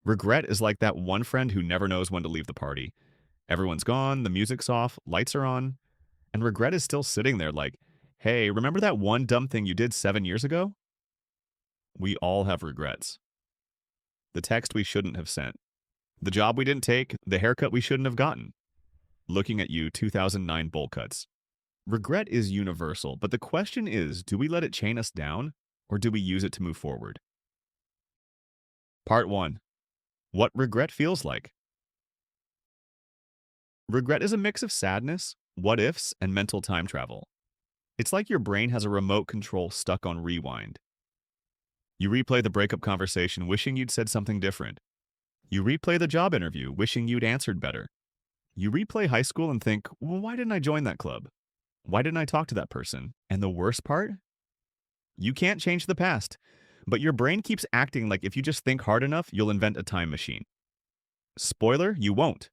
Regret is like that one friend who never knows when to leave the party. Everyone's gone, the music's off, lights are on, and regret is still sitting there like, hey, remember that one dumb thing you did 7 years ago? We all have regrets. The text we shouldn't have sent, the job we didn't take, the haircut we shouldn't have gotten. Looking at you, 2009 bowl cuts. Regret is universal, but the question is, do we let it chain us down, or do we use it to move forward? Part 1. What regret feels like. Regret is a mix of sadness, what ifs, and mental time travel. It's like your brain has a remote control stuck on rewind. You replay the breakup conversation wishing you'd said something different. You replay the job interview wishing you'd answered better. You replay high school and think, well, why didn't I join that club? Why didn't I talk to that person? And the worst part? You can't change the past, but your brain keeps acting like if you just think hard enough, you'll invent a time machine. Spoiler, you won't.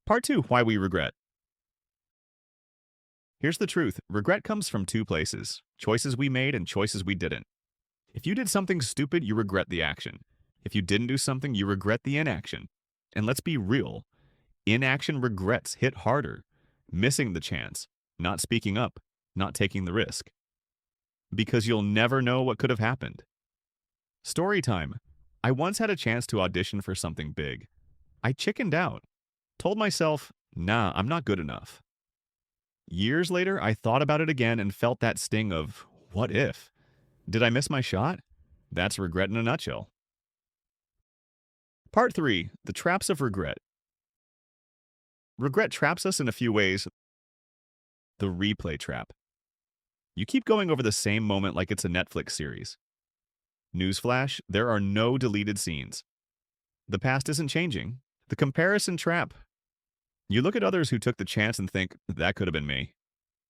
Part 2, why we regret. Here's the truth. Regret comes from two places: choices we made and choices we didn't. If you did something stupid, you regret the action. If you didn't do something, you regret the inaction. And let's be real. Inaction regrets hit harder. Missing the chance, not speaking up, not taking the risk. Because you'll never know what could have happened. Story time. I once had a chance to audition for something big. I chickened out. Told myself, nah, I'm not good enough. Years later, I thought about it again and felt that sting of, what if? Did I miss my shot? That's regret in a nutshell. Part 3, the traps of regret. Regret traps us in a few ways. The replay trap. You keep going over the same moment like it's a Netflix series. Newsflash, there are no deleted scenes. The past isn't changing. The comparison trap. You look at others who took the chance and think, that could have been me.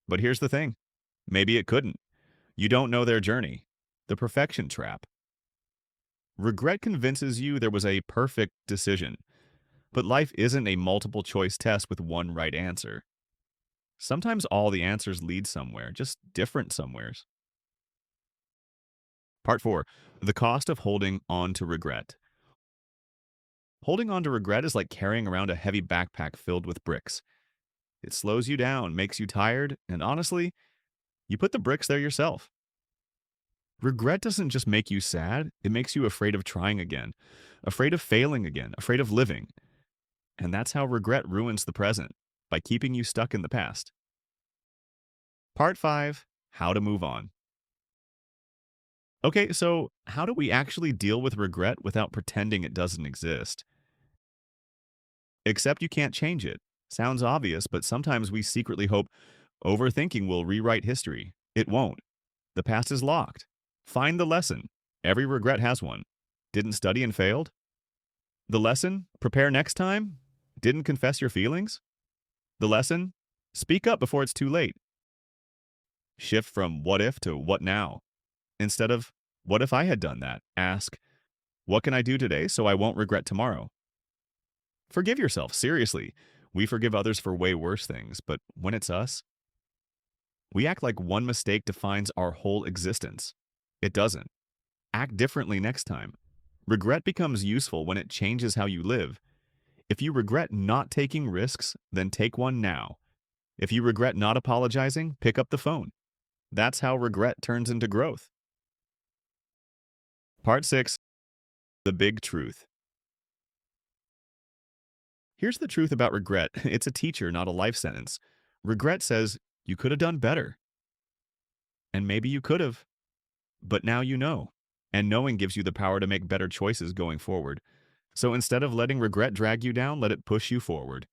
But here's the thing. Maybe it couldn't. You don't know their journey. The perfection trap. Regret convinces you there was a perfect decision. But life isn't a multiple choice test with one right answer. Sometimes all the answers lead somewhere, just different somewheres. Part 4. The cost of holding on to regret. Holding on to regret is like carrying around a heavy backpack filled with bricks. It slows you down, makes you tired, and honestly, you put the bricks there yourself. Regret doesn't just make you sad, it makes you afraid of trying again, afraid of failing again, afraid of living. And that's how regret ruins the present, by keeping you stuck in the past. Part 5. How to move on. Okay, so how do we actually deal with regret without pretending it doesn't exist? Except you can't change it. Sounds obvious, but sometimes we secretly hope overthinking will rewrite history. It won't. The past is locked. Find the lesson. Every regret has one. Didn't study and failed? The lesson? Prepare next time? Didn't confess your feelings? The lesson? Speak up before it's too late. Shift from what if to what now. Instead of, what if I had done that? Ask, what can I do today so I won't regret tomorrow? Forgive yourself, seriously. We forgive others for way worse things, but when it's us, we act like one mistake defines our whole existence. It doesn't. Act differently next time. Regret becomes useful when it changes how you live. If you regret not taking risks, then take one now. If you regret not apologizing, pick up the phone. That's how regret turns into growth. Part 6. The big truth. Here's the truth about regret. It's a teacher, not a life sentence. Regret says, you could have done better. And maybe you could have. But now you know. And knowing gives you the power to make better choices going forward. So instead of letting regret drag you down, let it push you forward.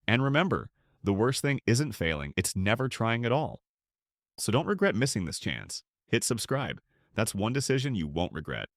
And remember, the worst thing isn't failing. It's never trying at all. So don't regret missing this chance. Hit subscribe. That's one decision you won't regret.